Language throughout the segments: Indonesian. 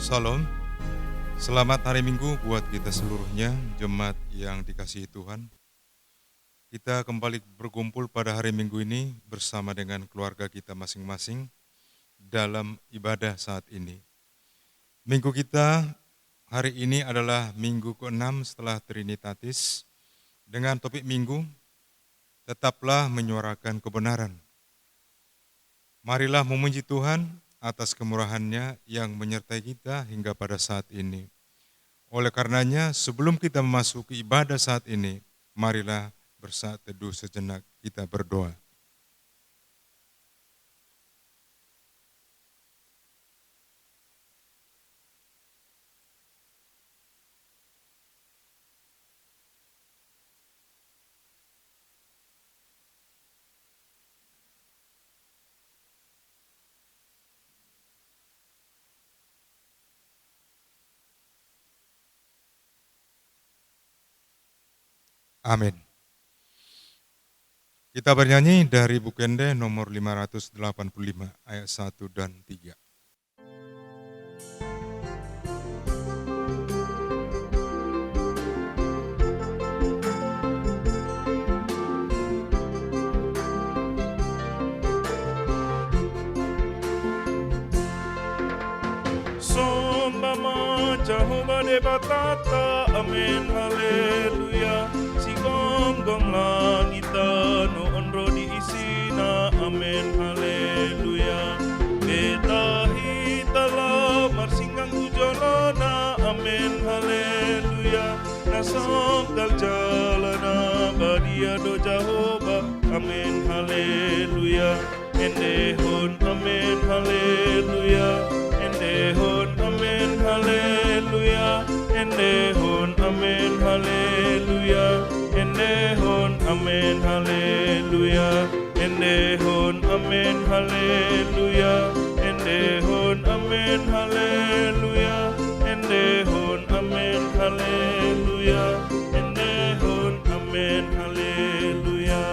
Salam, selamat hari Minggu buat kita seluruhnya, jemaat yang dikasihi Tuhan. Kita kembali berkumpul pada hari Minggu ini bersama dengan keluarga kita masing-masing dalam ibadah saat ini. Minggu kita hari ini adalah Minggu ke-6 setelah Trinitatis dengan topik Minggu, tetaplah menyuarakan kebenaran. Marilah memuji Tuhan atas kemurahan-Nya yang menyertai kita hingga pada saat ini. Oleh karenanya, sebelum kita memasuki ibadah saat ini, marilah bersaat teduh sejenak kita berdoa. Amin. Kita bernyanyi dari Bukende nomor 585 ayat 1 dan 3. Sombama Jehovah de batata, amen, haleluya. Si gonggong langita, no onro di isina, amen, haleluya. Betahi tala marsinggang tujolona, amen, haleluya. Nasonggal jalana, badia do Jehovah, amen, haleluya. Endehon, amen, haleluya. Endehon, amen, haleluya. Endehon, amen, haleluya. Endehon, amen, haleluya. Endehon, amen, haleluya. Endehon, amen, haleluya. Endehon, amen, haleluya. Endehon, amen, haleluya.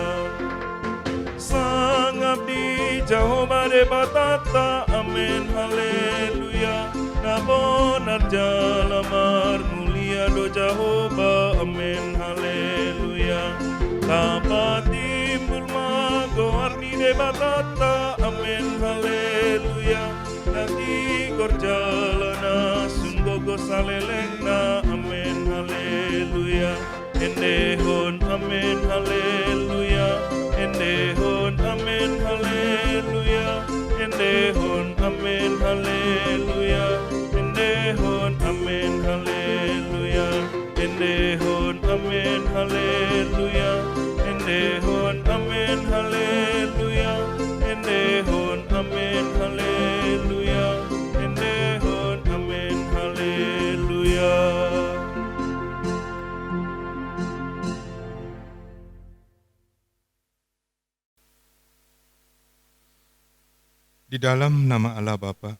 Sang abdi Jehovah de batata, amen, haleluya. Nabonar jalamar mulia do Jehovah, amen, haleluya. Dapat timbul mago arni de batata, amen, haleluya. Nagi gorjalana sunggogo salelengna, amen, haleluya. Endehon, amen, haleluya. Endehon, amen, haleluya. Endehon, amen, haleluya. Endehon, amen, haleluya. Endehon, amen, haleluya. Endehon, amen, haleluya. Endehon, amen, haleluya. Endehon, amen, haleluya. Di dalam nama Allah Bapa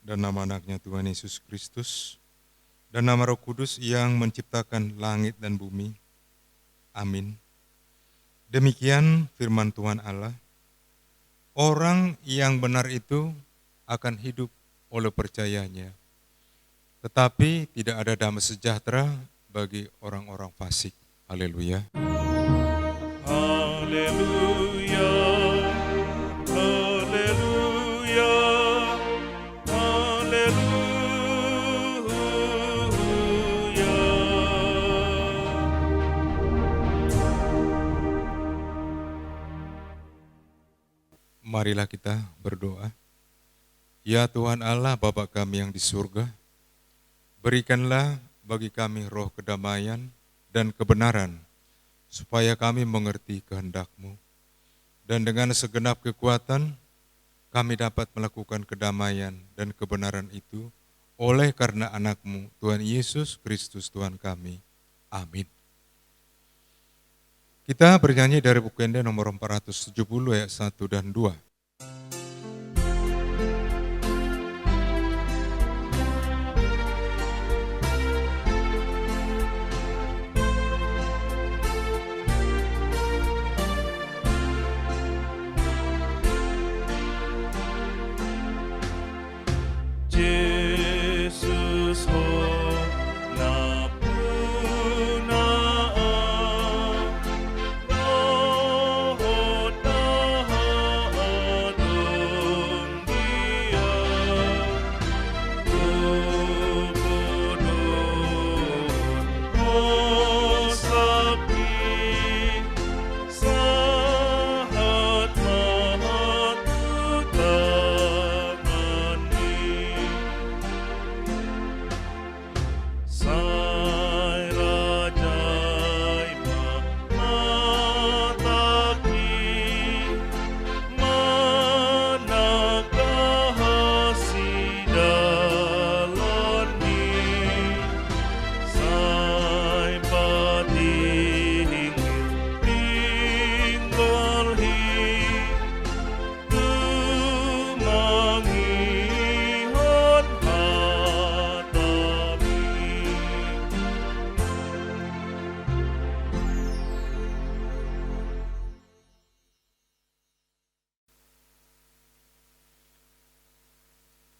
dan nama anaknya Tuhan Yesus Kristus dan nama Roh Kudus yang menciptakan langit dan bumi. Amin. Demikian firman Tuhan Allah. Orang yang benar itu akan hidup oleh percayanya. Tetapi tidak ada damai sejahtera bagi orang-orang fasik. Haleluya. Haleluya. Haleluya. Haleluya. Marilah kita berdoa. Ya Tuhan Allah, Bapa kami yang di surga, berikanlah bagi kami roh kedamaian dan kebenaran, supaya kami mengerti kehendak-Mu. Dan dengan segenap kekuatan, kami dapat melakukan kedamaian dan kebenaran itu oleh karena anak-Mu, Tuhan Yesus Kristus Tuhan kami. Amin. Kita bernyanyi dari Bukende nomor 470 ayat 1 dan 2.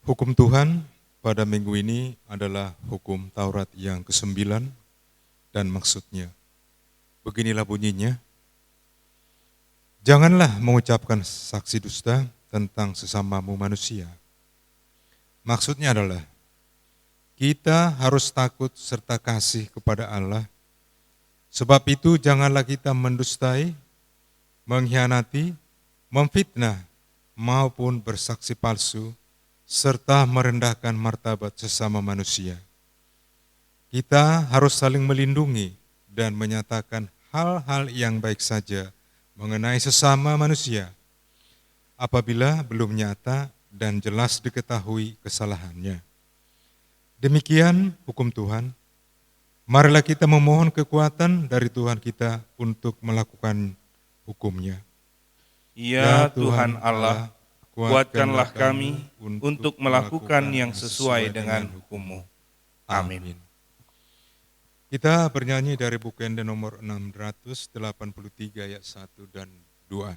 Hukum Tuhan pada minggu ini adalah hukum Taurat yang ke-9 dan maksudnya. Beginilah bunyinya, janganlah mengucapkan saksi dusta tentang sesamamu manusia. Maksudnya adalah, kita harus takut serta kasih kepada Allah. Sebab itu janganlah kita mendustai, mengkhianati, memfitnah, maupun bersaksi palsu, serta merendahkan martabat sesama manusia. Kita harus saling melindungi dan menyatakan hal-hal yang baik saja mengenai sesama manusia, apabila belum nyata dan jelas diketahui kesalahannya. Demikian hukum Tuhan. Marilah kita memohon kekuatan dari Tuhan kita untuk melakukan hukum-Nya. Ya Tuhan Allah, kuatkanlah kami untuk melakukan yang sesuai dengan hukum-Mu. Amin. Kita bernyanyi dari Bukende nomor 683 ayat 1 dan 2.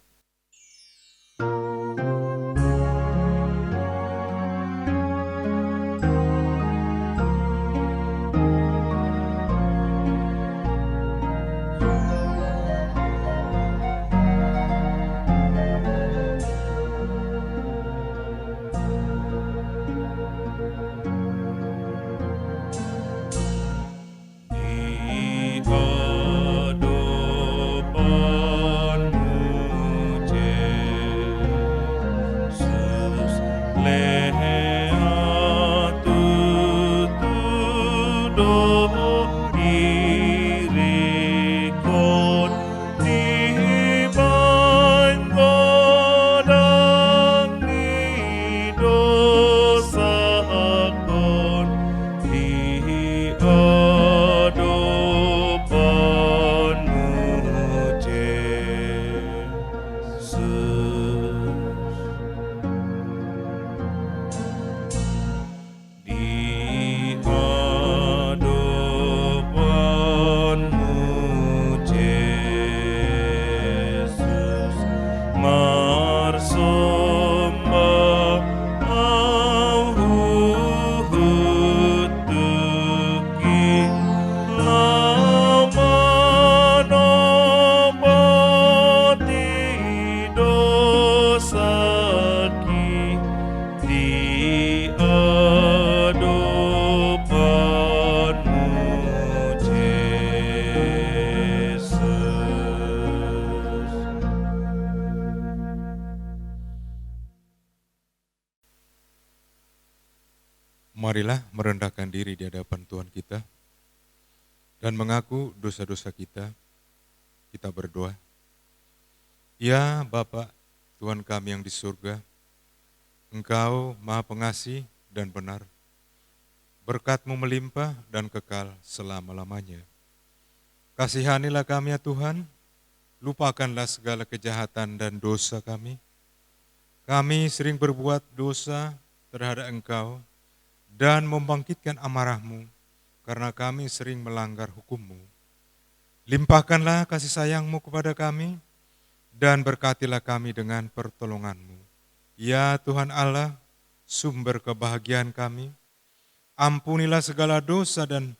Marilah merendahkan diri di hadapan Tuhan kita dan mengaku dosa-dosa kita. Kita berdoa. Ya Bapa, Tuhan kami yang di surga, Engkau Maha Pengasih dan benar. Berkat-Mu melimpah dan kekal selama-lamanya. Kasihanilah kami ya Tuhan, lupakanlah segala kejahatan dan dosa kami. Kami sering berbuat dosa terhadap Engkau dan membangkitkan amarah-Mu karena kami sering melanggar hukum-Mu. Limpahkanlah kasih sayang-Mu kepada kami dan berkatilah kami dengan pertolongan-Mu. Ya Tuhan Allah, sumber kebahagiaan kami, ampunilah segala dosa dan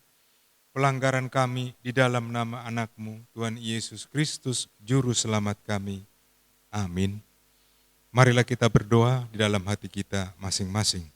pelanggaran kami di dalam nama anak-Mu, Tuhan Yesus Kristus, Juru Selamat kami. Amin. Marilah kita berdoa di dalam hati kita masing-masing.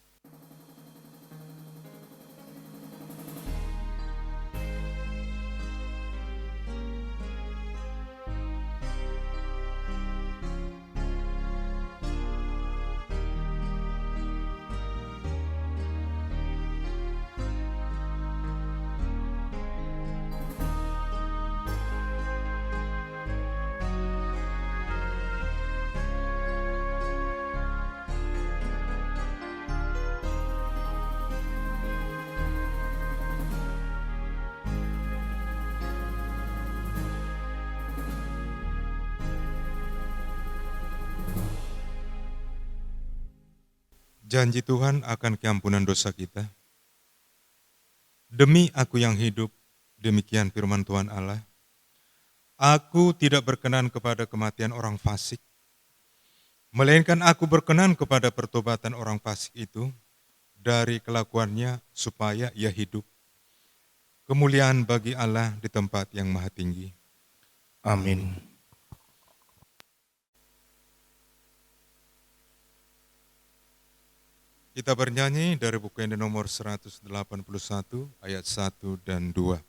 Janji Tuhan akan keampunan dosa kita. Demi aku yang hidup, demikian firman Tuhan Allah, aku tidak berkenan kepada kematian orang fasik, melainkan aku berkenan kepada pertobatan orang fasik itu dari kelakuannya supaya ia hidup. Kemuliaan bagi Allah di tempat yang maha tinggi. Amin. Kita bernyanyi dari buku yang nomor 181 ayat 1 dan 2.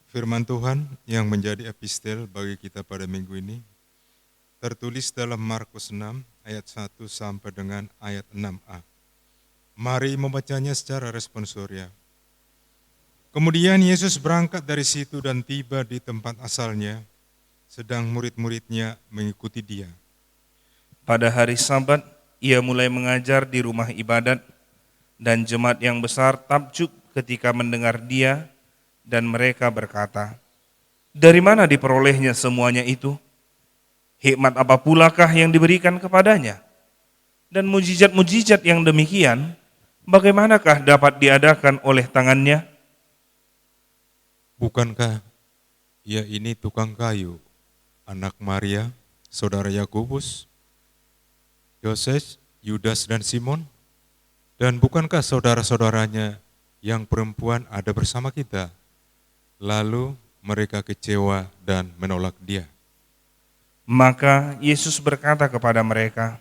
Firman Tuhan yang menjadi epistel bagi kita pada minggu ini tertulis dalam Markus 6 ayat 1 sampai dengan ayat 6a. Mari membacanya secara responsorial. Kemudian Yesus berangkat dari situ dan tiba di tempat asalnya, sedang murid-muridnya mengikuti dia. Pada hari Sabat, ia mulai mengajar di rumah ibadat, dan jemaat yang besar takjub ketika mendengar dia, dan mereka berkata, "Dari mana diperolehnya semuanya itu? Hikmat apa pulakah yang diberikan kepadanya? Dan mujizat-mujizat yang demikian, bagaimanakah dapat diadakan oleh tangannya? Bukankah ia ini tukang kayu, anak Maria, saudara Yakobus, Yoses, Yudas, dan Simon? Dan bukankah saudara-saudaranya yang perempuan ada bersama kita?" Lalu mereka kecewa dan menolak dia. Maka Yesus berkata kepada mereka,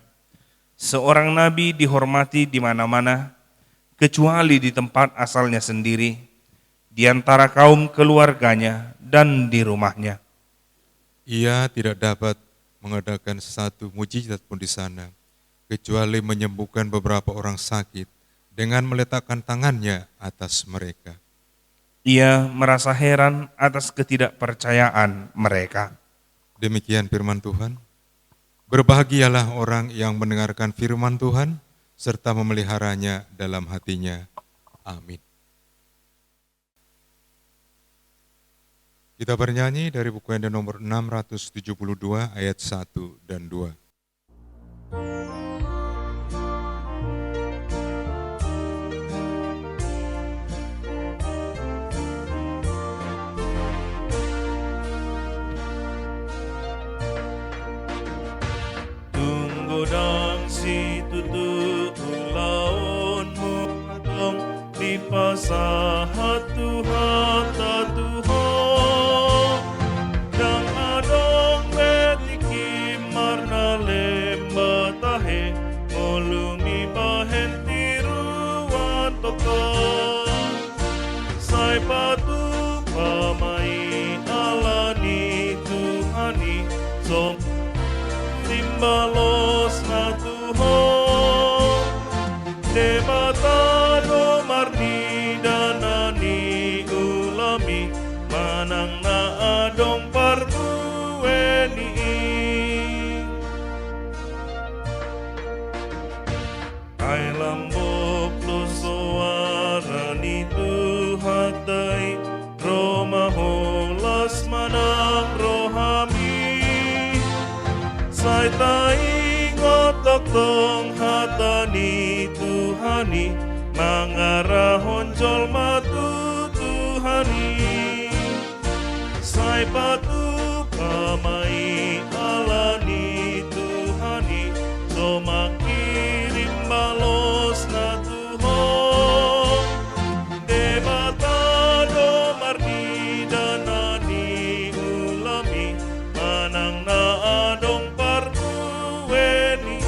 "Seorang nabi dihormati di mana-mana, kecuali di tempat asalnya sendiri, di antara kaum keluarganya dan di rumahnya." Ia tidak dapat mengadakan satu mujizat pun di sana, kecuali menyembuhkan beberapa orang sakit dengan meletakkan tangannya atas mereka. Ia merasa heran atas ketidakpercayaan mereka. Demikian firman Tuhan. Berbahagialah orang yang mendengarkan firman Tuhan serta memeliharanya dalam hatinya. Amin. Kita bernyanyi dari buku yang nomor 672 ayat 1 dan 2. Pasahat Tuhan ta Tuhan yang adong betiki marna lemba tahe molumi bahen tiruan toko sai patu pamai alani Tuhani som timbalos na Tuhan debata marni dana Ai lambok tu suarani Tuhatai, Roma holas manang rohami. Sai tai ngotok tong hatani Tuhani, mangarahon jol matu Tuhani. Sai patu kamai alani Tuhani, so makirim balos na Tuhan. Debata do marni danani ulami, manang na adong parkuweni.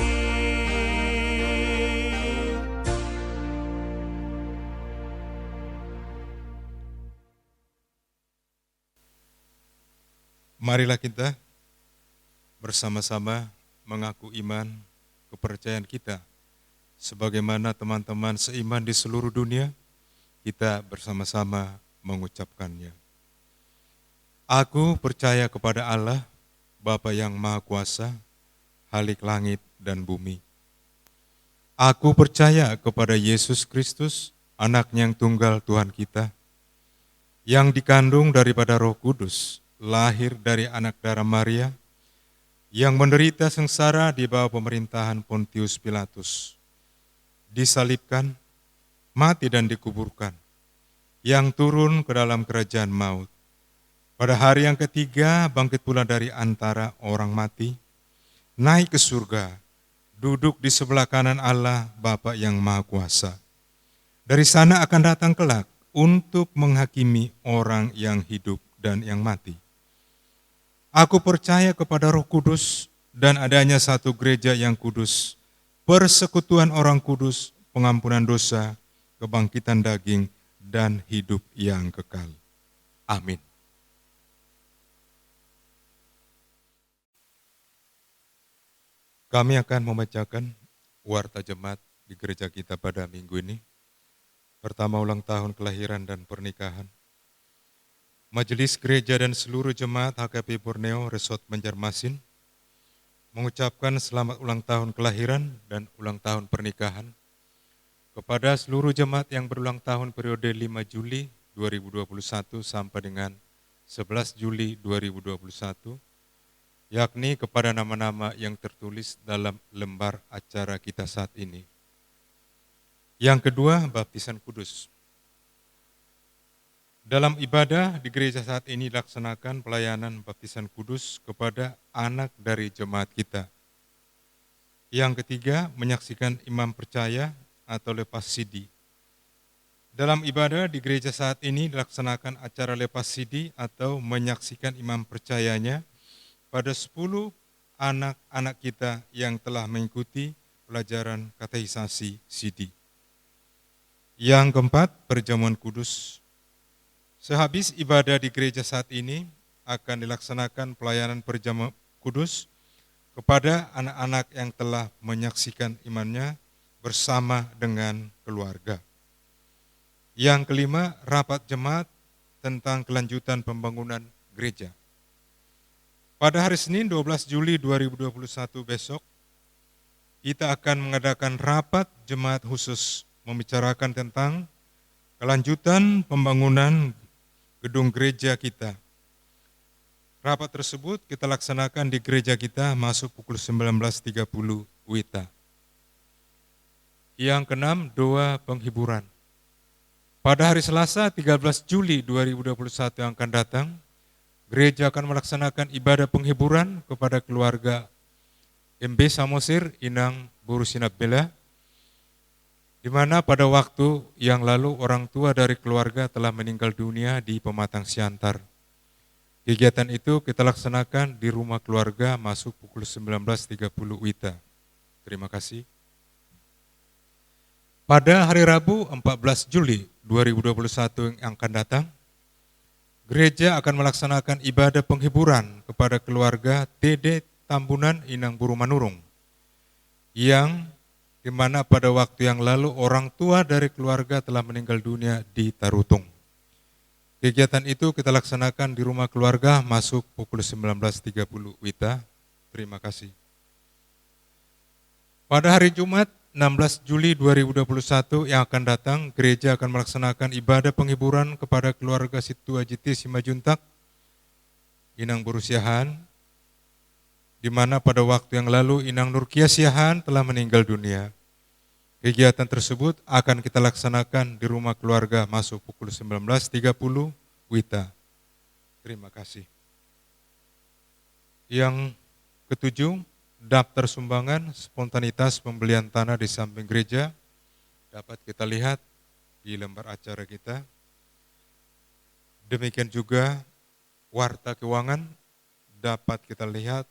Marilah kita bersama-sama mengaku iman, kepercayaan kita. Sebagaimana teman-teman seiman di seluruh dunia, kita bersama-sama mengucapkannya. Aku percaya kepada Allah, Bapa yang Maha Kuasa, Khalik langit dan bumi. Aku percaya kepada Yesus Kristus, Anak-Nya yang tunggal Tuhan kita, yang dikandung daripada Roh Kudus, lahir dari anak darah Maria, yang menderita sengsara di bawah pemerintahan Pontius Pilatus, disalibkan, mati dan dikuburkan, yang turun ke dalam kerajaan maut. Pada hari yang ketiga bangkit pula dari antara orang mati, naik ke surga, duduk di sebelah kanan Allah Bapa yang Maha Kuasa. Dari sana akan datang kelak untuk menghakimi orang yang hidup dan yang mati. Aku percaya kepada Roh Kudus dan adanya satu gereja yang kudus, persekutuan orang kudus, pengampunan dosa, kebangkitan daging, dan hidup yang kekal. Amin. Kami akan membacakan warta jemaat di gereja kita pada minggu ini. Pertama, ulang tahun kelahiran dan pernikahan. Majelis Gereja dan seluruh jemaat HKP Borneo Resort Banjarmasin mengucapkan selamat ulang tahun kelahiran dan ulang tahun pernikahan kepada seluruh jemaat yang berulang tahun periode 5 Juli 2021 sampai dengan 11 Juli 2021, yakni kepada nama-nama yang tertulis dalam lembar acara kita saat ini. Yang kedua, baptisan kudus. Dalam ibadah di gereja saat ini dilaksanakan pelayanan baptisan kudus kepada anak dari jemaat kita. Yang ketiga, menyaksikan imam percaya atau lepas sidi. Dalam ibadah di gereja saat ini dilaksanakan acara lepas sidi atau menyaksikan imam percayanya pada 10 anak-anak kita yang telah mengikuti pelajaran katekisasi sidi. Yang keempat, perjamuan kudus. Sehabis ibadah di gereja saat ini akan dilaksanakan pelayanan perjamuan kudus kepada anak-anak yang telah menyaksikan imannya bersama dengan keluarga. Yang kelima, rapat jemaat tentang kelanjutan pembangunan gereja. Pada hari Senin 12 Juli 2021 besok, kita akan mengadakan rapat jemaat khusus membicarakan tentang kelanjutan pembangunan gedung gereja kita. Rapat tersebut kita laksanakan di gereja kita masuk pukul 19.30 WITA. Yang keenam, doa penghiburan. Pada hari Selasa 13 Juli 2021 yang akan datang, gereja akan melaksanakan ibadah penghiburan kepada keluarga MB Samosir Inang Buru Sinabela, di mana pada waktu yang lalu orang tua dari keluarga telah meninggal dunia di Pematang Siantar. Kegiatan itu kita laksanakan di rumah keluarga masuk pukul 19.30 WITA. Terima kasih. Pada hari Rabu 14 Juli 2021 yang akan datang, gereja akan melaksanakan ibadah penghiburan kepada keluarga TD Tambunan Inang Buru Manurung, yang di mana pada waktu yang lalu orang tua dari keluarga telah meninggal dunia di Tarutung. Kegiatan itu kita laksanakan di rumah keluarga masuk pukul 19.30 WITA. Terima kasih. Pada hari Jumat 16 Juli 2021 yang akan datang, gereja akan melaksanakan ibadah penghiburan kepada keluarga Situ Ajiti Simajuntak, Inang Boru Siahaan, di mana pada waktu yang lalu Inang Nurkia Siahaan telah meninggal dunia. Kegiatan tersebut akan kita laksanakan di rumah keluarga masuk pukul 19.30 WITA. Terima kasih. Yang ketujuh, daftar sumbangan spontanitas pembelian tanah di samping gereja dapat kita lihat di lembar acara kita. Demikian juga warta keuangan dapat kita lihat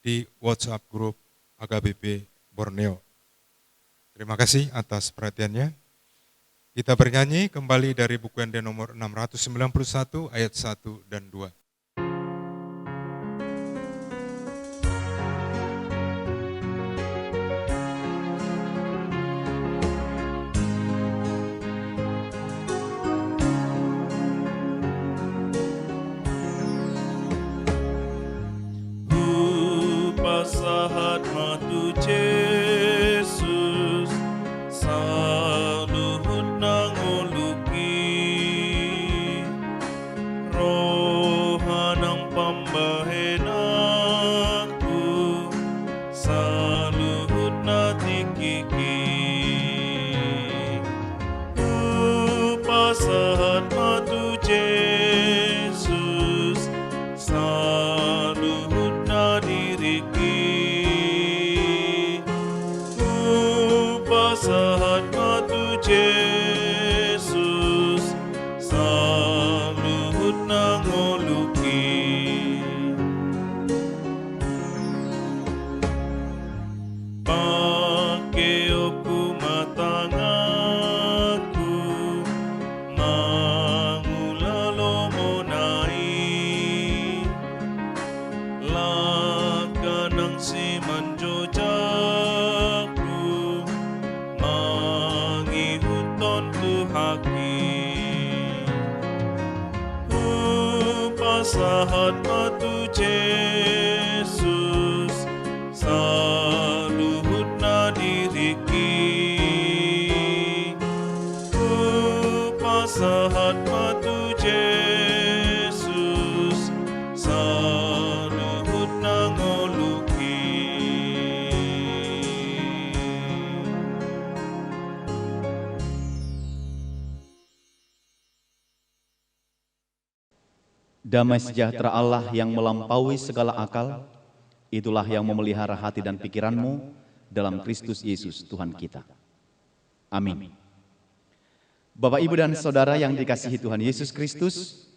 di WhatsApp grup AKBP Borneo. Terima kasih atas perhatiannya. Kita bernyanyi kembali dari buku ND nomor 691 ayat 1 dan 2. Sahat matu Jesus saluhut nanguluki rohanang pambahenaku saluhut natikiki upasahat matu Jesus saluhut nadiriki sahat matu Jesus saluhut nangoluki pake oku matangaku mangulalomonai lakanang si manjojaku sahat matu Jesus saluhut nadiriki sahat matu Jesus saluhut nangoluki. Damai sejahtera Allah yang melampaui segala akal, itulah yang memelihara hati dan pikiranmu dalam Kristus Yesus Tuhan kita. Amin. Bapak, Ibu, dan Saudara yang dikasihi Tuhan Yesus Kristus,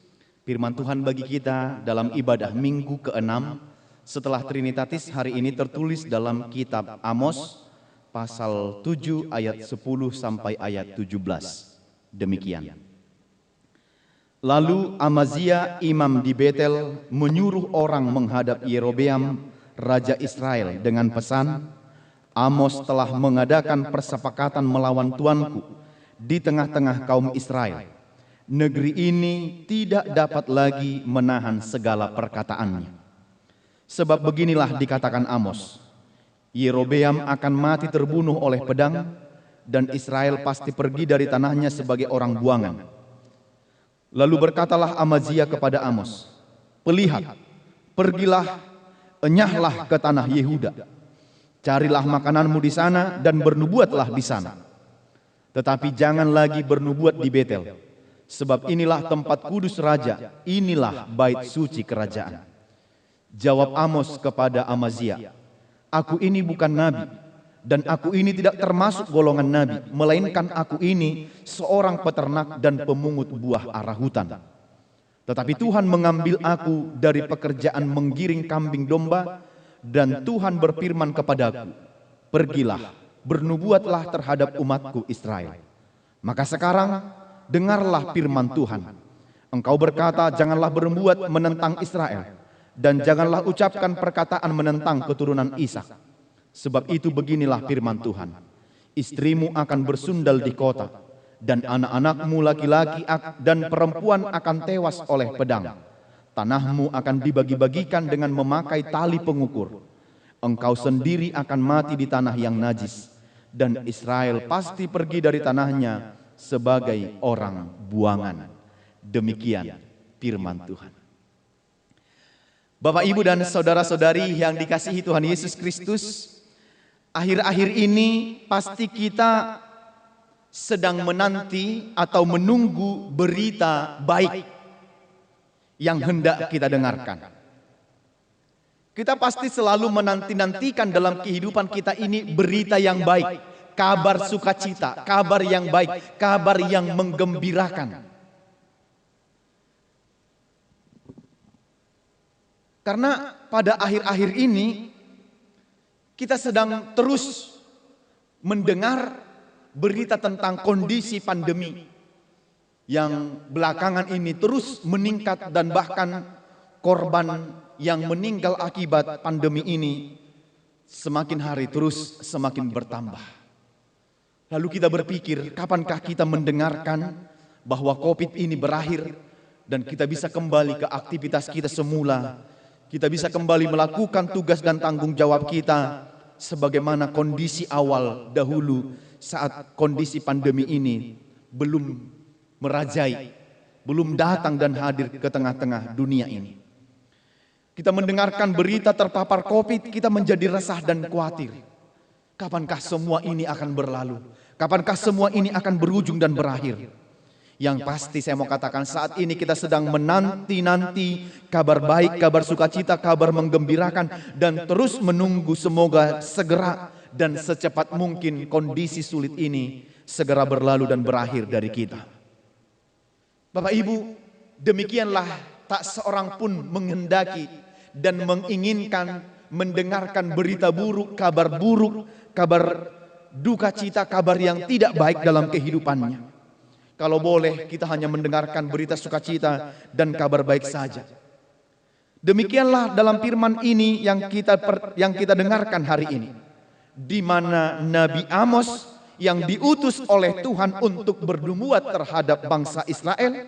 firman Tuhan bagi kita dalam ibadah minggu ke-6 setelah Trinitatis hari ini tertulis dalam kitab Amos pasal 7 ayat 10 sampai ayat 17. Demikian. Lalu Amazia imam di Betel menyuruh orang menghadap Yerobeam raja Israel dengan pesan, Amos telah mengadakan persepakatan melawan tuanku di tengah-tengah kaum Israel. Negeri ini tidak dapat lagi menahan segala perkataannya. Sebab beginilah dikatakan Amos, Yerobeam akan mati terbunuh oleh pedang, dan Israel pasti pergi dari tanahnya sebagai orang buangan. Lalu berkatalah Amazia kepada Amos, "Pelihat, pergilah, enyahlah ke tanah Yehuda. Carilah makananmu di sana dan bernubuatlah di sana. Tetapi jangan lagi bernubuat di Betel, sebab inilah tempat kudus raja, inilah bait suci kerajaan." Jawab Amos kepada Amazia, "Aku ini bukan nabi, dan aku ini tidak termasuk golongan nabi, melainkan aku ini seorang peternak dan pemungut buah arah hutan. Tetapi Tuhan mengambil aku dari pekerjaan menggiring kambing domba, dan Tuhan berfirman kepadaku, pergilah, bernubuatlah terhadap umatku Israel. Maka sekarang dengarlah firman Tuhan. Engkau berkata, janganlah bernubuat menentang Israel, dan janganlah ucapkan perkataan menentang keturunan Ishak. Sebab itu beginilah firman Tuhan, istrimu akan bersundal di kota, dan anak-anakmu laki-laki dan perempuan akan tewas oleh pedang. Tanahmu akan dibagi-bagikan dengan memakai tali pengukur. Engkau sendiri akan mati di tanah yang najis, dan Israel pasti pergi dari tanahnya sebagai orang buangan. Demikian firman Tuhan. Bapak, Ibu, dan saudara-saudari yang dikasihi Tuhan Yesus Kristus, akhir-akhir ini pasti kita sedang menanti atau menunggu berita baik yang hendak kita dengarkan. Kita pasti selalu menanti-nantikan dalam kehidupan kita ini berita yang baik, kabar sukacita, kabar yang baik, kabar yang menggembirakan. Karena pada akhir-akhir ini kita sedang terus mendengar berita tentang kondisi pandemi yang belakangan ini terus meningkat, dan bahkan korban yang meninggal akibat pandemi ini semakin hari terus semakin bertambah. Lalu kita berpikir, kapankah kita mendengarkan bahwa COVID ini berakhir dan kita bisa kembali ke aktivitas kita semula. Kita bisa kembali melakukan tugas dan tanggung jawab kita sebagaimana kondisi awal dahulu saat kondisi pandemi ini belum merajai, belum datang dan hadir ke tengah-tengah dunia ini. Kita mendengarkan berita terpapar COVID, kita menjadi resah dan khawatir. Kapankah semua ini akan berlalu? Kapankah semua ini akan berujung dan berakhir? Yang pasti saya mau katakan, saat ini kita sedang menanti-nanti kabar baik, kabar sukacita, kabar menggembirakan, dan terus menunggu semoga segera dan secepat mungkin kondisi sulit ini segera berlalu dan berakhir dari kita. Bapak, Ibu, demikianlah tak seorang pun menghendaki dan menginginkan mendengarkan berita buruk, kabar duka cita, kabar yang tidak baik dalam kehidupannya. Kalau boleh, kita hanya mendengarkan berita sukacita dan kabar baik saja. Demikianlah dalam firman ini yang kita dengarkan hari ini, di mana Nabi Amos yang diutus oleh Tuhan untuk bernubuat terhadap bangsa Israel,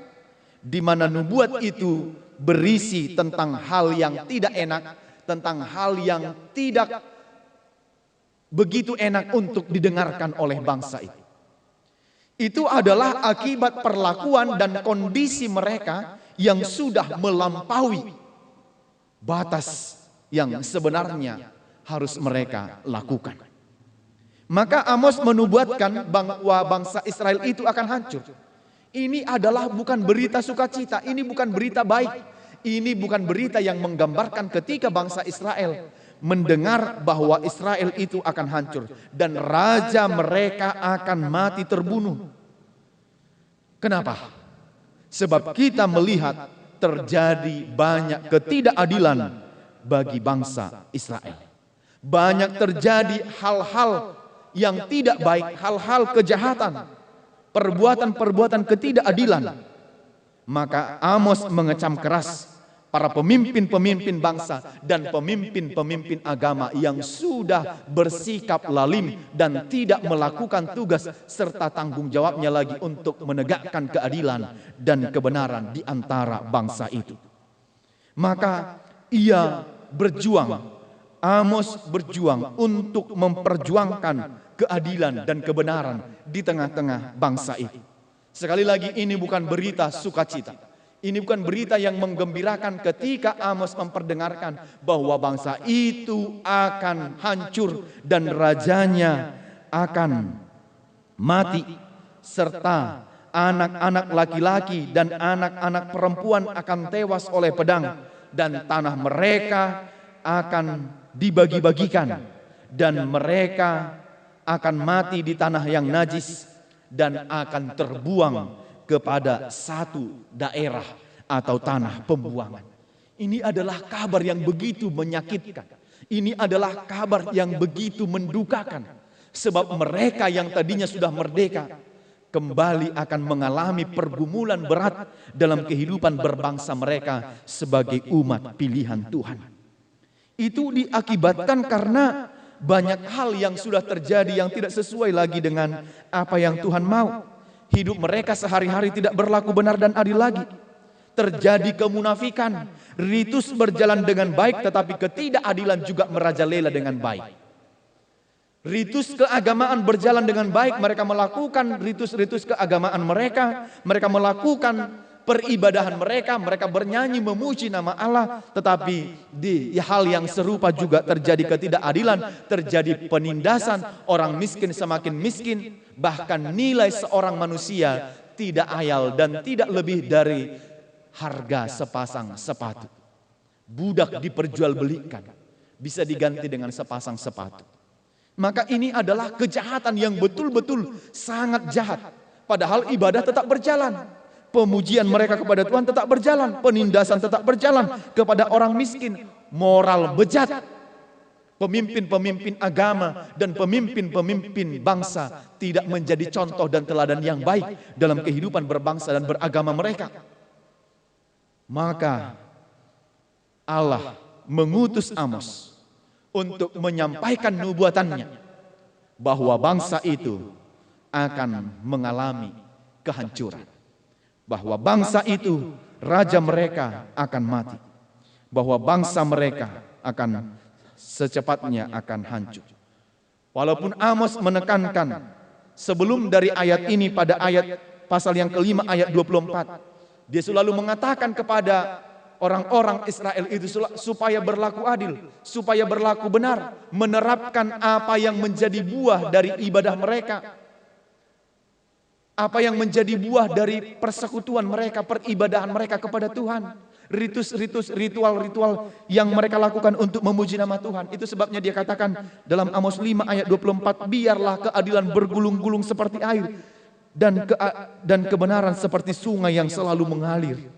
di mana nubuat itu berisi tentang hal yang tidak enak, tentang hal yang tidak begitu enak untuk didengarkan oleh bangsa itu. Itu adalah akibat perlakuan dan kondisi mereka yang sudah melampaui batas yang sebenarnya harus mereka lakukan. Maka Amos menubuatkan bahwa bangsa Israel itu akan hancur. Ini adalah bukan berita sukacita, ini bukan berita baik. Ini bukan berita yang menggambarkan ketika bangsa Israel mendengar bahwa Israel itu akan hancur dan raja mereka akan mati terbunuh. Kenapa? Sebab kita melihat terjadi banyak ketidakadilan bagi bangsa Israel. Banyak terjadi hal-hal yang tidak baik, hal-hal kejahatan, perbuatan-perbuatan ketidakadilan. Maka Amos mengecam keras para pemimpin-pemimpin bangsa dan pemimpin-pemimpin agama yang sudah bersikap lalim dan tidak melakukan tugas serta tanggung jawabnya lagi untuk menegakkan keadilan dan kebenaran di antara bangsa itu. Maka ia berjuang, Amos berjuang untuk memperjuangkan keadilan dan kebenaran di tengah-tengah bangsa itu. Sekali lagi, ini bukan berita sukacita. Ini bukan berita yang menggembirakan ketika Amos memperdengarkan bahwa bangsa itu akan hancur dan rajanya akan mati, serta anak-anak laki-laki dan anak-anak perempuan akan tewas oleh pedang, dan tanah mereka akan dibagi-bagikan, dan mereka akan mati di tanah yang najis dan akan terbuang kepada satu daerah atau tanah pembuangan. Ini adalah kabar yang begitu menyakitkan. Ini adalah kabar yang begitu mendukakan. Sebab mereka yang tadinya sudah merdeka kembali akan mengalami pergumulan berat dalam kehidupan berbangsa mereka sebagai umat pilihan Tuhan. Itu diakibatkan karena banyak hal yang sudah terjadi yang tidak sesuai lagi dengan apa yang Tuhan mau. Hidup mereka sehari-hari tidak berlaku benar dan adil lagi. Terjadi kemunafikan, ritus berjalan dengan baik tetapi ketidakadilan juga merajalela dengan baik. Ritus keagamaan berjalan dengan baik, mereka melakukan ritus-ritus keagamaan mereka, mereka melakukan peribadahan mereka, mereka bernyanyi memuji nama Allah, tetapi di hal yang serupa juga terjadi ketidakadilan, terjadi penindasan, orang miskin semakin miskin, bahkan nilai seorang manusia tidak ayal dan tidak lebih dari harga sepasang sepatu. Budak diperjualbelikan, bisa diganti dengan sepasang sepatu. Maka ini adalah kejahatan yang betul-betul sangat jahat. Padahal ibadah tetap berjalan. Pemujian mereka kepada Tuhan tetap berjalan. Penindasan tetap berjalan kepada orang miskin. Moral bejat. Pemimpin-pemimpin agama dan pemimpin-pemimpin bangsa tidak menjadi contoh dan teladan yang baik dalam kehidupan berbangsa dan beragama mereka. Maka Allah mengutus Amos untuk menyampaikan nubuatannya bahwa bangsa itu akan mengalami kehancuran. Bahwa bangsa itu raja mereka akan mati. Bahwa bangsa mereka akan secepatnya akan hancur. Walaupun Amos menekankan sebelum dari ayat ini pada ayat pasal yang kelima ayat 24, dia selalu mengatakan kepada orang-orang Israel itu supaya berlaku adil, supaya berlaku benar, menerapkan apa yang menjadi buah dari ibadah mereka, apa yang menjadi buah dari persekutuan mereka, peribadahan mereka kepada Tuhan, ritus-ritus, ritual-ritual yang mereka lakukan untuk memuji nama Tuhan. Itu sebabnya dia katakan dalam Amos 5 ayat 24, biarlah keadilan bergulung-gulung seperti air dan kebenaran seperti sungai yang selalu mengalir.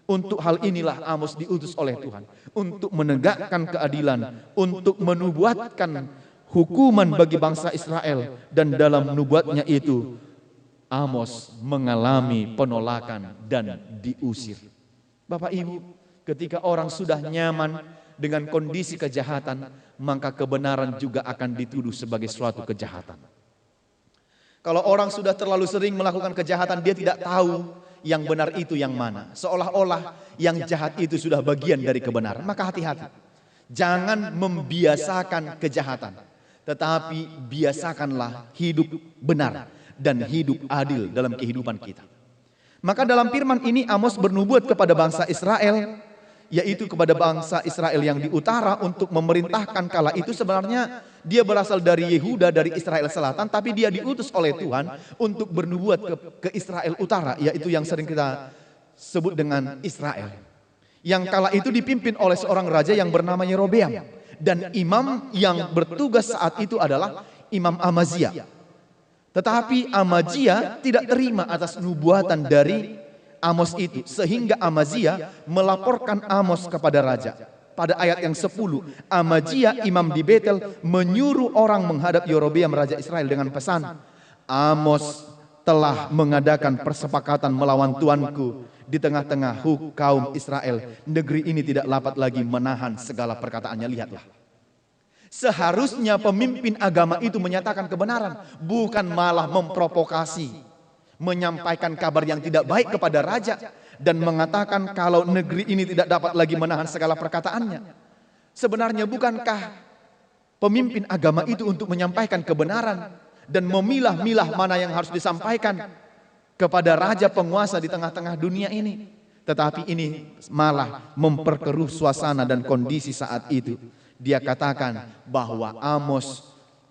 Untuk hal inilah Amos diutus oleh Tuhan, untuk menegakkan keadilan, untuk menubuatkan hukuman bagi bangsa Israel, dan dalam nubuatnya itu Amos mengalami penolakan dan diusir. Bapak Ibu, ketika orang sudah nyaman dengan kondisi kejahatan, maka kebenaran juga akan dituduh sebagai suatu kejahatan. Kalau orang sudah terlalu sering melakukan kejahatan, dia tidak tahu yang benar itu yang mana. Seolah-olah yang jahat itu sudah bagian dari kebenaran. Maka hati-hati. Jangan membiasakan kejahatan. Tetapi biasakanlah hidup benar dan hidup adil dalam kehidupan kita. Maka dalam firman ini Amos bernubuat kepada bangsa Israel, yaitu kepada bangsa Israel yang di utara untuk memerintahkan kala itu. Sebenarnya dia berasal dari Yehuda, dari Israel Selatan, tapi dia diutus oleh Tuhan untuk bernubuat ke Israel Utara, yaitu yang sering kita sebut dengan Israel. Yang kala itu dipimpin oleh seorang raja yang bernama Yerobeam, dan imam yang bertugas saat itu adalah Imam Amazia. Tetapi Amazia tidak terima atas nubuatan dari Amos itu, sehingga Amazia melaporkan Amos kepada raja. Pada ayat yang 10, Amazia imam di Betel menyuruh orang menghadap Yerobeam raja Israel dengan pesan, Amos telah mengadakan persepakatan melawan tuanku di tengah-tengah kaum Israel. Negeri ini tidak dapat lagi menahan segala perkataannya. Lihatlah. Seharusnya pemimpin agama itu menyatakan kebenaran, bukan malah memprovokasi, menyampaikan kabar yang tidak baik kepada raja, dan mengatakan kalau negeri ini tidak dapat lagi menahan segala perkataannya. Sebenarnya bukankah pemimpin agama itu untuk menyampaikan kebenaran dan memilah-milah mana yang harus disampaikan kepada raja penguasa di tengah-tengah dunia ini? Tetapi ini malah memperkeruh suasana dan kondisi saat itu. Dia katakan bahwa Amos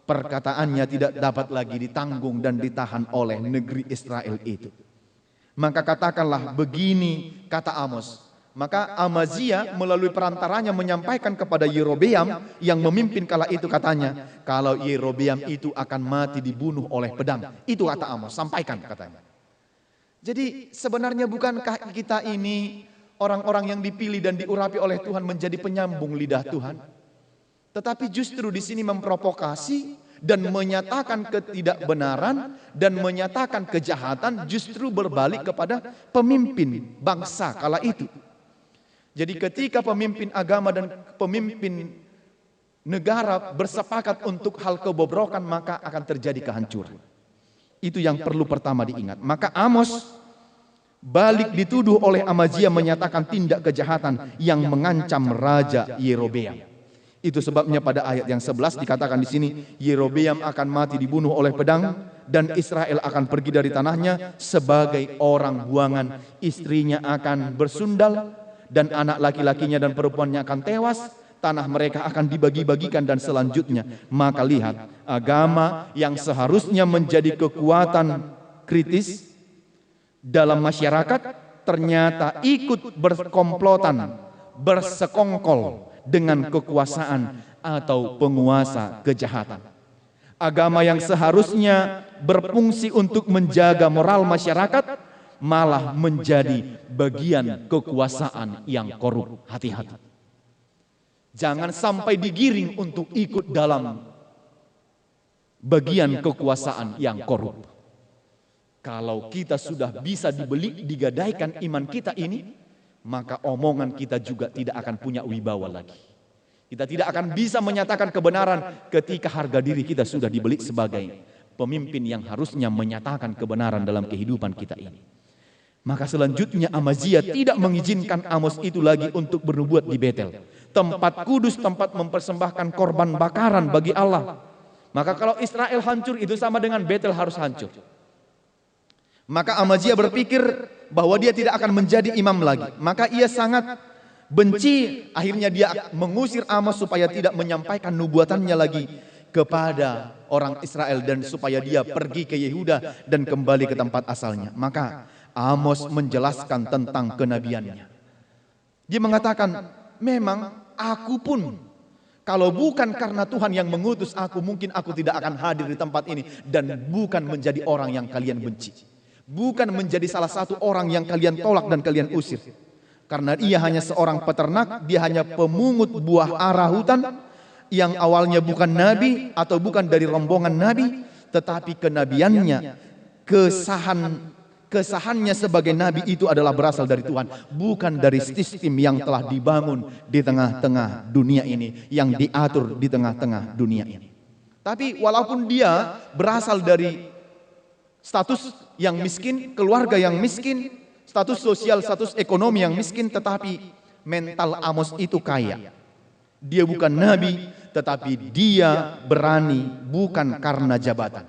perkataannya tidak dapat lagi ditanggung dan ditahan oleh negeri Israel itu. Maka katakanlah begini, kata Amos. Maka Amazia melalui perantaranya menyampaikan kepada Yerobeam yang memimpin kala itu, katanya, kalau Yerobeam itu akan mati dibunuh oleh pedang. Itu kata Amos, sampaikan katanya. Jadi sebenarnya bukankah kita ini orang-orang yang dipilih dan diurapi oleh Tuhan menjadi penyambung lidah Tuhan? Tetapi justru di sini memprovokasi dan menyatakan ketidakbenaran dan menyatakan kejahatan, justru berbalik kepada pemimpin bangsa kala itu. Jadi ketika pemimpin agama dan pemimpin negara bersepakat untuk hal kebobrokan, maka akan terjadi kehancuran. Itu yang perlu pertama diingat. Maka Amos balik dituduh oleh Amazia menyatakan tindak kejahatan yang mengancam Raja Yerobeam. Itu sebabnya pada ayat yang 11 dikatakan di sini, Yerobeam akan mati dibunuh oleh pedang dan Israel akan pergi dari tanahnya sebagai orang buangan. Istrinya akan bersundal dan anak laki-lakinya dan perempuannya akan tewas. Tanah mereka akan dibagi-bagikan dan selanjutnya. Maka lihat, agama yang seharusnya menjadi kekuatan kritis dalam masyarakat ternyata ikut berkomplotan, bersekongkol dengan kekuasaan atau penguasa kejahatan. Agama yang seharusnya berfungsi untuk menjaga moral masyarakat malah menjadi bagian kekuasaan yang korup. Hati-hati. Jangan sampai digiring untuk ikut dalam bagian kekuasaan yang korup. Kalau kita sudah bisa dibeli, digadaikan iman kita ini, maka omongan kita juga tidak akan punya wibawa lagi. Kita tidak akan bisa menyatakan kebenaran ketika harga diri kita sudah dibeli sebagai pemimpin yang harusnya menyatakan kebenaran dalam kehidupan kita ini. Maka selanjutnya Amazia tidak mengizinkan Amos itu lagi untuk bernubuat di Betel, tempat kudus, tempat mempersembahkan korban bakaran bagi Allah. Maka kalau Israel hancur, itu sama dengan Betel harus hancur. Maka Amazia berpikir bahwa dia tidak akan menjadi imam lagi. Maka ia sangat benci, akhirnya dia mengusir Amos supaya tidak menyampaikan nubuatannya lagi kepada orang Israel dan supaya dia pergi ke Yehuda dan kembali ke tempat asalnya. Maka Amos menjelaskan tentang kenabiannya. Dia mengatakan, memang aku pun kalau bukan karena Tuhan yang mengutus aku, mungkin aku tidak akan hadir di tempat ini dan bukan menjadi orang yang kalian benci. Bukan menjadi salah satu orang yang kalian tolak dan kalian usir. Karena ia hanya seorang peternak, dia hanya pemungut buah ara hutan yang awalnya bukan nabi atau bukan dari rombongan nabi, tetapi kenabiannya, kesahannya sebagai nabi itu adalah berasal dari Tuhan, bukan dari sistem yang telah dibangun di tengah-tengah dunia ini, yang diatur di tengah-tengah dunia ini. Tapi walaupun dia berasal dari status yang miskin, keluarga yang miskin, status sosial, status ekonomi yang miskin, tetapi mental Amos itu kaya. Dia bukan nabi, tetapi dia berani bukan karena jabatan.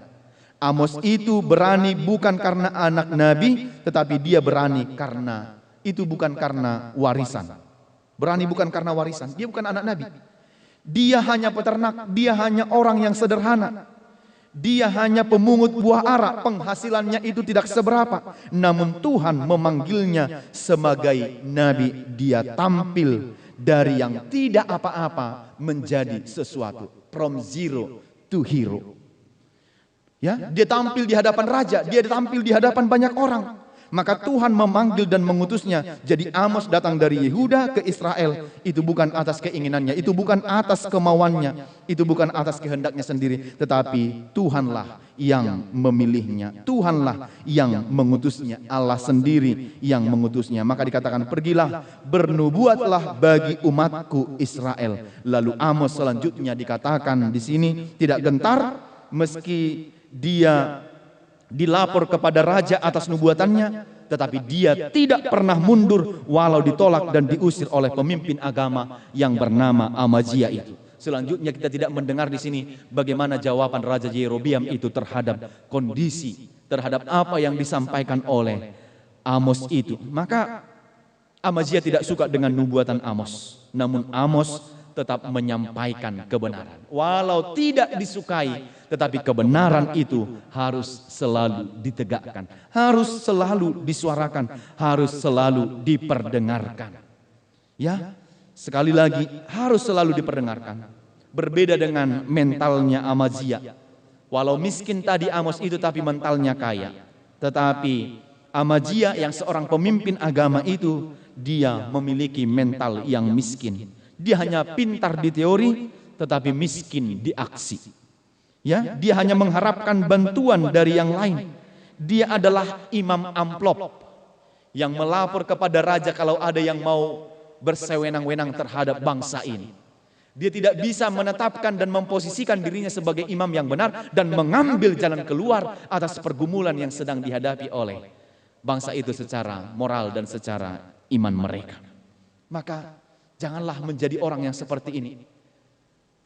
Amos itu berani bukan karena anak nabi, tetapi dia berani karena itu bukan karena warisan. Berani bukan karena warisan, dia bukan anak nabi. Dia hanya peternak, dia hanya orang yang sederhana. Dia hanya pemungut buah ara, penghasilannya itu tidak seberapa. Namun Tuhan memanggilnya sebagai nabi. Dia tampil dari yang tidak apa-apa menjadi sesuatu. From zero to hero. Ya, dia tampil di hadapan raja, dia tampil di hadapan banyak orang. Maka Tuhan memanggil dan mengutusnya. Jadi Amos datang dari Yehuda ke Israel. Itu bukan atas keinginannya, itu bukan atas kemauannya, itu bukan atas kehendaknya sendiri, tetapi Tuhanlah yang memilihnya, Tuhanlah yang mengutusnya, Allah sendiri yang mengutusnya. Maka dikatakan, pergilah bernubuatlah bagi umatku Israel. Lalu Amos selanjutnya dikatakan di sini tidak gentar meski dia dilapor kepada raja atas nubuatannya, tetapi dia tidak pernah mundur walau ditolak dan diusir oleh pemimpin agama yang bernama Amazia itu. Selanjutnya kita tidak mendengar di sini bagaimana jawaban Raja Yerobeam itu terhadap kondisi, terhadap apa yang disampaikan oleh Amos itu. Maka Amazia tidak suka dengan nubuatan Amos, namun Amos tetap menyampaikan kebenaran. Walau tidak disukai, tetapi kebenaran itu harus selalu ditegakkan, harus selalu disuarakan, harus selalu diperdengarkan. Ya, sekali lagi harus selalu diperdengarkan. Berbeda dengan mentalnya Amazia. Walau miskin tadi Amos itu, tapi mentalnya kaya. Tetapi Amazia yang seorang pemimpin agama itu, dia memiliki mental yang miskin. Dia hanya pintar di teori, tetapi miskin di aksi. Ya, dia hanya mengharapkan bantuan dari yang lain. Dia adalah imam amplop yang melapor kepada raja kalau ada yang mau bersewenang-wenang terhadap bangsa ini. Dia tidak bisa menetapkan dan memposisikan dirinya sebagai imam yang benar dan mengambil jalan keluar atas pergumulan yang sedang dihadapi oleh bangsa itu secara moral dan secara iman mereka. Maka janganlah menjadi orang yang seperti ini.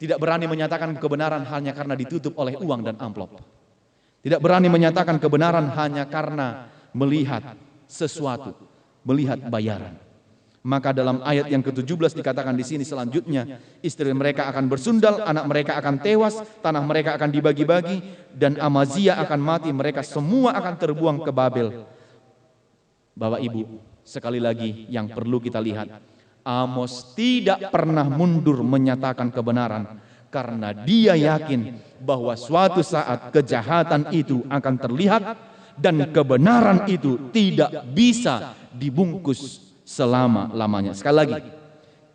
Tidak berani menyatakan kebenaran hanya karena ditutup oleh uang dan amplop. Tidak berani menyatakan kebenaran hanya karena melihat sesuatu, melihat bayaran. Maka dalam ayat yang ke-17 dikatakan di sini selanjutnya, istri mereka akan bersundal, anak mereka akan tewas, tanah mereka akan dibagi-bagi, dan Amazia akan mati, mereka semua akan terbuang ke Babel. Bapak Ibu, sekali lagi yang perlu kita lihat, Amos tidak pernah mundur menyatakan kebenaran, karena dia yakin bahwa suatu saat kejahatan itu akan terlihat, dan kebenaran itu tidak bisa dibungkus selama-lamanya. Sekali lagi,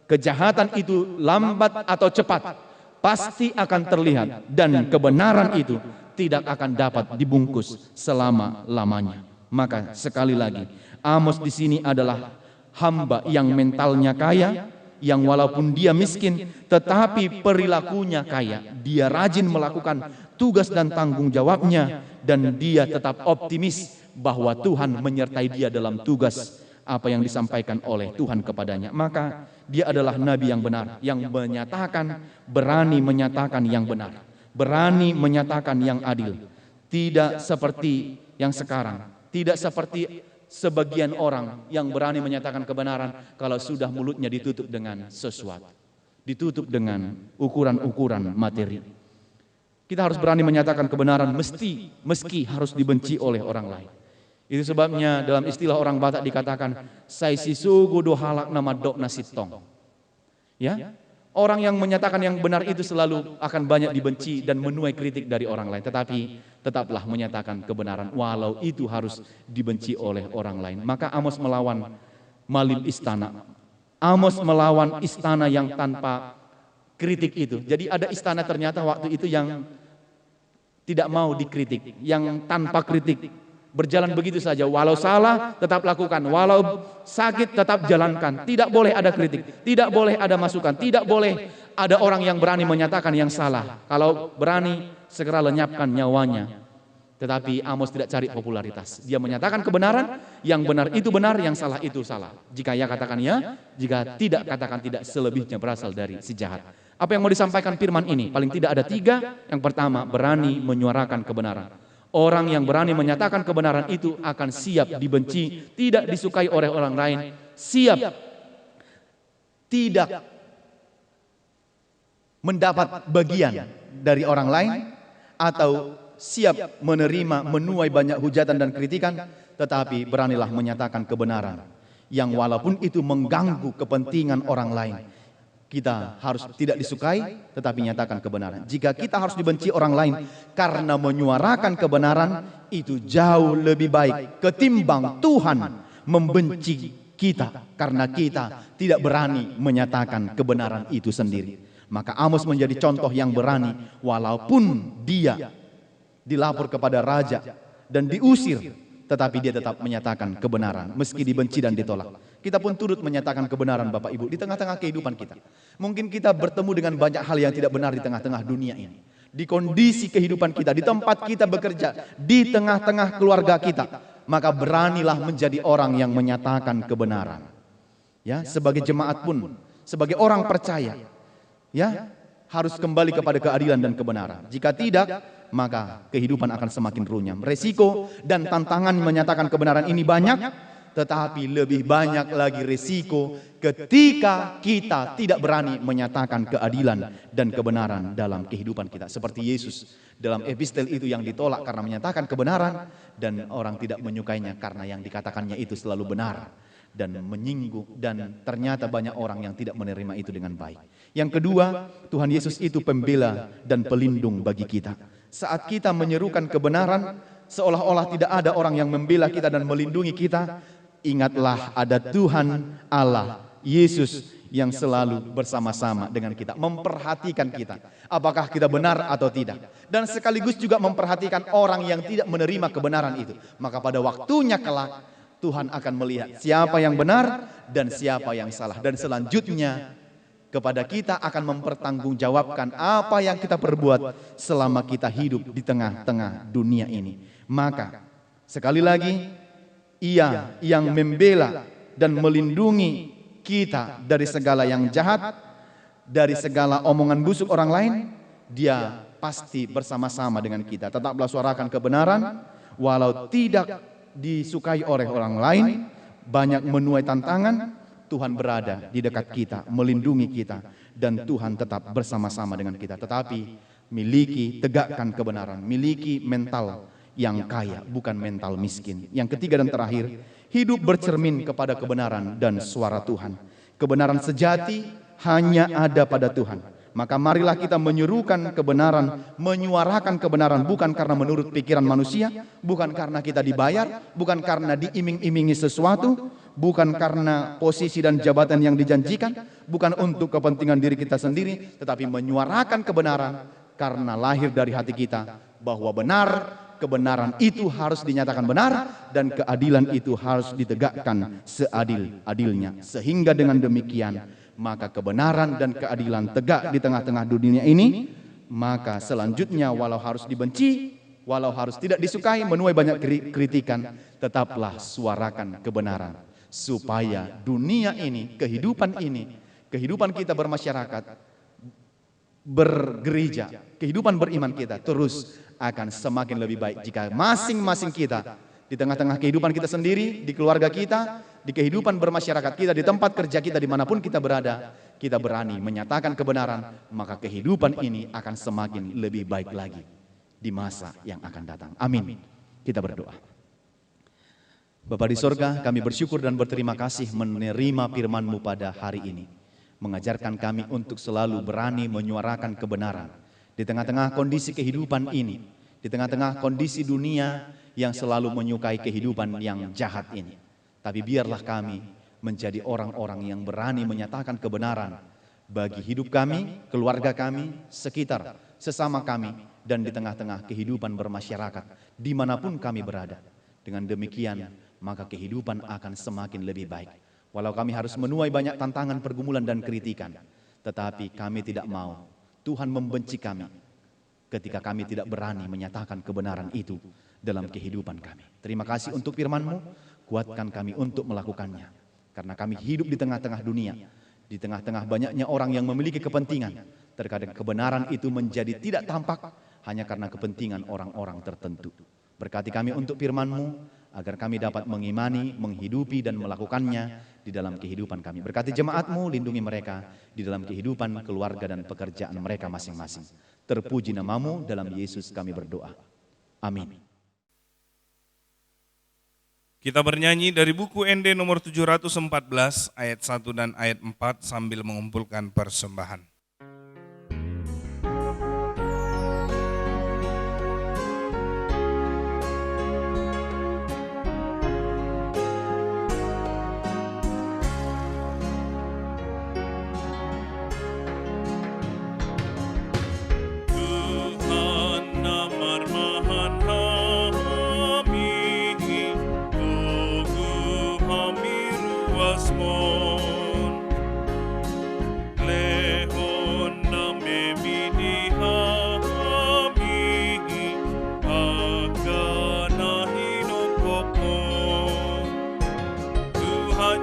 kejahatan itu lambat atau cepat pasti akan terlihat, dan kebenaran itu tidak akan dapat dibungkus selama-lamanya. Maka sekali lagi, Amos di sini adalah hamba yang mentalnya kaya, yang walaupun dia miskin tetapi perilakunya kaya. Dia rajin melakukan tugas dan tanggung jawabnya, dan dia tetap optimis bahwa Tuhan menyertai dia dalam tugas apa yang disampaikan oleh Tuhan kepadanya. Maka dia adalah nabi yang benar, yang menyatakan, berani menyatakan yang benar, berani menyatakan yang adil. Tidak seperti yang sekarang, tidak seperti sebagian orang yang berani menyatakan kebenaran kalau sudah mulutnya ditutup dengan sesuatu, ditutup dengan ukuran-ukuran materi. Kita harus berani menyatakan kebenaran meski harus dibenci oleh orang lain. Itu sebabnya dalam istilah orang Batak dikatakan sai sisugu do halak nama dok nasitong. Ya, orang yang menyatakan yang benar itu selalu akan banyak dibenci dan menuai kritik dari orang lain. Tetapi tetaplah menyatakan kebenaran walau itu harus dibenci oleh orang lain. Maka Amos melawan malim istana. Amos melawan istana yang tanpa kritik itu. Jadi ada istana ternyata waktu itu yang tidak mau dikritik, yang tanpa kritik. Berjalan begitu saja, walau salah tetap lakukan, walau sakit tetap jalankan. Tidak boleh ada kritik, tidak boleh ada masukan, tidak boleh ada orang yang berani menyatakan yang salah. Kalau berani segera lenyapkan nyawanya. Tetapi Amos tidak cari popularitas. Dia menyatakan kebenaran, yang benar itu benar, yang salah itu salah. Jika ya katakan ya, jika tidak katakan tidak, selebihnya berasal dari si jahat. Apa yang mau disampaikan firman ini? Paling tidak ada 3. Yang pertama, berani menyuarakan kebenaran. Orang yang berani menyatakan kebenaran itu akan siap dibenci, tidak disukai oleh orang lain, siap tidak mendapat bagian dari orang lain, atau siap menerima, menuai banyak hujatan dan kritikan, tetapi beranilah menyatakan kebenaran yang walaupun itu mengganggu kepentingan orang lain. Kita harus tidak disukai tetapi nyatakan kebenaran. Jika kita harus dibenci orang lain karena menyuarakan kebenaran, itu jauh lebih baik ketimbang Tuhan membenci kita karena kita tidak berani menyatakan kebenaran itu sendiri. Maka Amos menjadi contoh yang berani walaupun dia dilapor kepada raja dan diusir, tetapi dia tetap menyatakan kebenaran meski dibenci dan ditolak. Kita pun turut menyatakan kebenaran Bapak Ibu di tengah-tengah kehidupan kita. Mungkin kita bertemu dengan banyak hal yang tidak benar di tengah-tengah dunia ini. Di kondisi kehidupan kita, di tempat kita bekerja, di tengah-tengah keluarga kita. Maka beranilah menjadi orang yang menyatakan kebenaran. Ya, sebagai jemaat pun, sebagai orang percaya, ya, harus kembali kepada keadilan dan kebenaran. Jika tidak, maka kehidupan akan semakin runyam. Resiko dan tantangan menyatakan kebenaran ini banyak, tetapi lebih banyak lagi resiko ketika kita tidak berani menyatakan keadilan dan kebenaran dalam kehidupan kita. Seperti Yesus dalam epistel itu yang ditolak karena menyatakan kebenaran, dan orang tidak menyukainya karena yang dikatakannya itu selalu benar dan menyinggung, dan ternyata banyak orang yang tidak menerima itu dengan baik. Yang kedua, Tuhan Yesus itu pembela dan pelindung bagi kita. Saat kita menyerukan kebenaran, seolah-olah tidak ada orang yang membela kita dan melindungi kita. Ingatlah ada Tuhan Allah, Yesus yang selalu bersama-sama dengan kita, memperhatikan kita, apakah kita benar atau tidak. Dan sekaligus juga memperhatikan orang yang tidak menerima kebenaran itu. Maka pada waktunya kelak, Tuhan akan melihat siapa yang benar dan siapa yang salah. Dan selanjutnya kepada kita akan mempertanggungjawabkan apa yang kita perbuat selama kita hidup di tengah-tengah dunia ini. Maka sekali lagi, Ia yang membela dan melindungi kita dari segala yang jahat, dari segala omongan busuk orang lain, dia pasti bersama-sama dengan kita. Tetaplah suarakan kebenaran, walau tidak disukai oleh orang lain, banyak menuai tantangan, Tuhan berada di dekat kita, melindungi kita, dan Tuhan tetap bersama-sama dengan kita. Tetapi miliki, tegakkan kebenaran, miliki mental yang kaya, bukan mental miskin. Yang ketiga dan terakhir, hidup bercermin kepada kebenaran dan suara Tuhan. Kebenaran sejati hanya ada pada Tuhan. Maka marilah kita menyerukan kebenaran, menyuarakan kebenaran, bukan karena menurut pikiran manusia, bukan karena kita dibayar, bukan karena diiming-imingi sesuatu, bukan karena posisi dan jabatan yang dijanjikan, bukan untuk kepentingan diri kita sendiri, tetapi menyuarakan kebenaran karena lahir dari hati kita bahwa benar, kebenaran itu harus dinyatakan benar, dan keadilan itu harus ditegakkan seadil-adilnya. Sehingga dengan demikian, maka kebenaran dan keadilan tegak di tengah-tengah dunia ini. Maka selanjutnya, walau harus dibenci, walau harus tidak disukai, menuai banyak kritikan, tetaplah suarakan kebenaran, supaya dunia ini, kehidupan kita bermasyarakat, bergereja, kehidupan beriman kita terus akan semakin lebih baik jika masing-masing kita di tengah-tengah kehidupan kita sendiri, di keluarga kita, di kehidupan bermasyarakat kita, di tempat kerja kita, dimanapun kita berada, kita berani menyatakan kebenaran, maka kehidupan ini akan semakin lebih baik lagi di masa yang akan datang. Amin. Kita berdoa. Bapa di sorga, kami bersyukur dan berterima kasih menerima firman-Mu pada hari ini. Mengajarkan kami untuk selalu berani menyuarakan kebenaran di tengah-tengah kondisi kehidupan ini, di tengah-tengah kondisi dunia yang selalu menyukai kehidupan yang jahat ini. Tapi biarlah kami menjadi orang-orang yang berani menyatakan kebenaran bagi hidup kami, keluarga kami, sekitar, sesama kami, dan di tengah-tengah kehidupan bermasyarakat, dimanapun kami berada. Dengan demikian, maka kehidupan akan semakin lebih baik. Walau kami harus menuai banyak tantangan, pergumulan, dan kritikan, tetapi kami tidak mau Tuhan membenci kami ketika kami tidak berani menyatakan kebenaran itu dalam kehidupan kami. Terima kasih untuk firman-Mu, kuatkan kami untuk melakukannya. Karena kami hidup di tengah-tengah dunia, di tengah-tengah banyaknya orang yang memiliki kepentingan. Terkadang kebenaran itu menjadi tidak tampak hanya karena kepentingan orang-orang tertentu. Berkati kami untuk firman-Mu, agar kami dapat mengimani, menghidupi, dan melakukannya di dalam kehidupan kami. Berkati jemaat-Mu, lindungi mereka di dalam kehidupan, keluarga, dan pekerjaan mereka masing-masing. Terpuji nama-Mu, dalam Yesus kami berdoa. Amin. Kita bernyanyi dari buku ND nomor 714 ayat 1 dan ayat 4 sambil mengumpulkan persembahan. Tuhan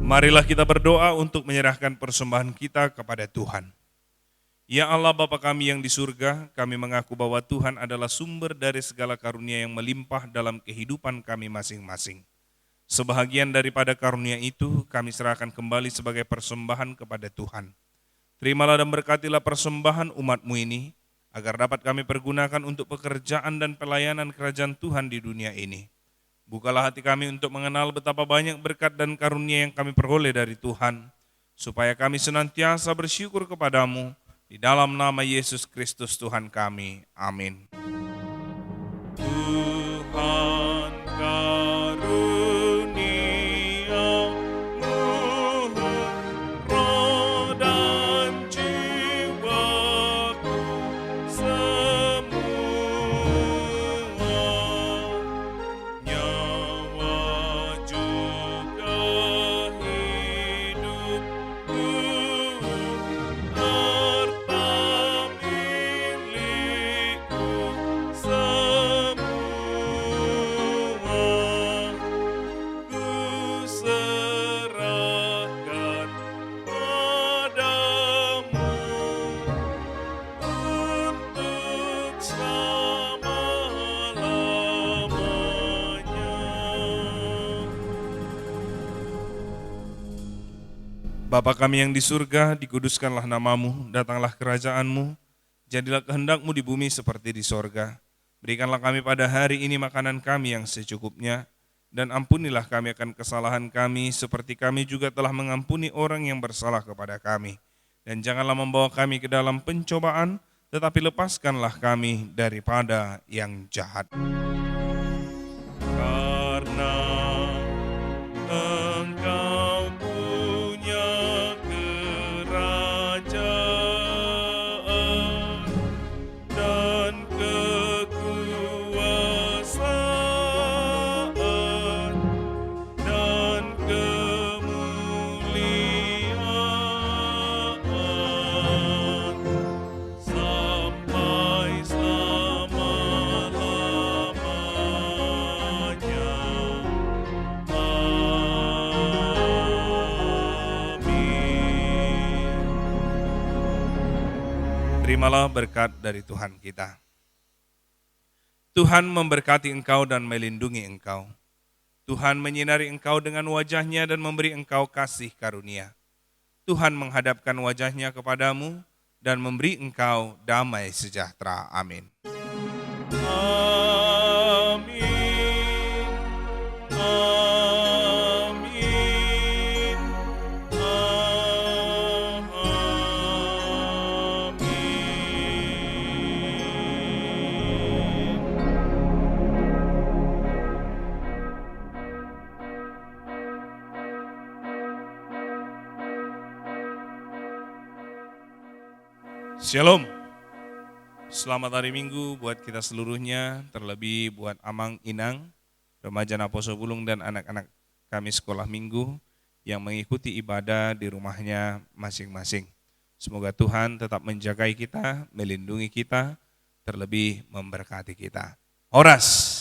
Marilah kita berdoa untuk menyerahkan persembahan kita kepada Tuhan. Ya Allah Bapa kami yang di surga, kami mengaku bahwa Tuhan adalah sumber dari segala karunia yang melimpah dalam kehidupan kami masing-masing. Sebahagian daripada karunia itu kami serahkan kembali sebagai persembahan kepada Tuhan. Terimalah dan berkatilah persembahan umat-Mu ini, agar dapat kami pergunakan untuk pekerjaan dan pelayanan kerajaan Tuhan di dunia ini. Bukalah hati kami untuk mengenal betapa banyak berkat dan karunia yang kami peroleh dari Tuhan, supaya kami senantiasa bersyukur kepadamu, di dalam nama Yesus Kristus Tuhan kami. Amin. Tuhan karuniamu, roh dan jiwaku semua, nyawa juga hidupku, harta milikku semua, ku serahkan padamu untuk selama-lamanya. Bapa kami yang di surga, dikuduskanlah namamu, datanglah kerajaanmu, jadilah kehendakmu di bumi seperti di sorga. Berikanlah kami pada hari ini makanan kami yang secukupnya, dan ampunilah kami akan kesalahan kami, seperti kami juga telah mengampuni orang yang bersalah kepada kami. Dan janganlah membawa kami ke dalam pencobaan, tetapi lepaskanlah kami daripada yang jahat. Karena Engkau punya kerajaan dan kekuasaan dan kemuliaan sampai selama-lamanya. Amin. Terimalah berkat dari Tuhan kita. Tuhan memberkati engkau dan melindungi engkau. Tuhan menyinari engkau dengan wajah-Nya dan memberi engkau kasih karunia. Tuhan menghadapkan wajah-Nya kepadamu dan memberi engkau damai sejahtera. Amin. Amin. Amin. Amin. Shalom. Selamat hari Minggu buat kita seluruhnya, terlebih buat Amang Inang, remaja Naposo Bulung dan anak-anak kami sekolah minggu yang mengikuti ibadah di rumahnya masing-masing. Semoga Tuhan tetap menjagai kita, melindungi kita, terlebih memberkati kita. Horas.